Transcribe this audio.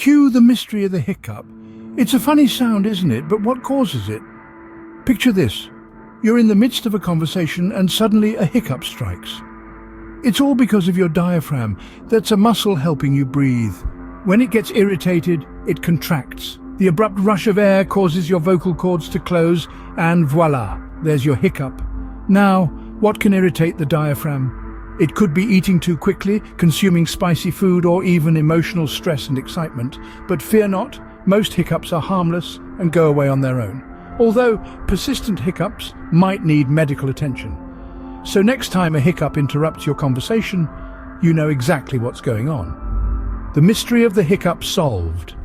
Cue the mystery of the hiccup. It's a funny sound, isn't it? But what causes it? Picture this. You're in the midst of a conversation and suddenly a hiccup strikes. It's all because of your diaphragm. That's a muscle helping you breathe. When it gets irritated, it contracts. The abrupt rush of air causes your vocal cords to close, and voila, there's your hiccup. Now, what can irritate the diaphragm? It could be eating too quickly, consuming spicy food, or even emotional stress and excitement. But fear not, most hiccups are harmless and go away on their own. Although persistent hiccups might need medical attention. So next time a hiccup interrupts your conversation, you know exactly what's going on. The mystery of the hiccup solved.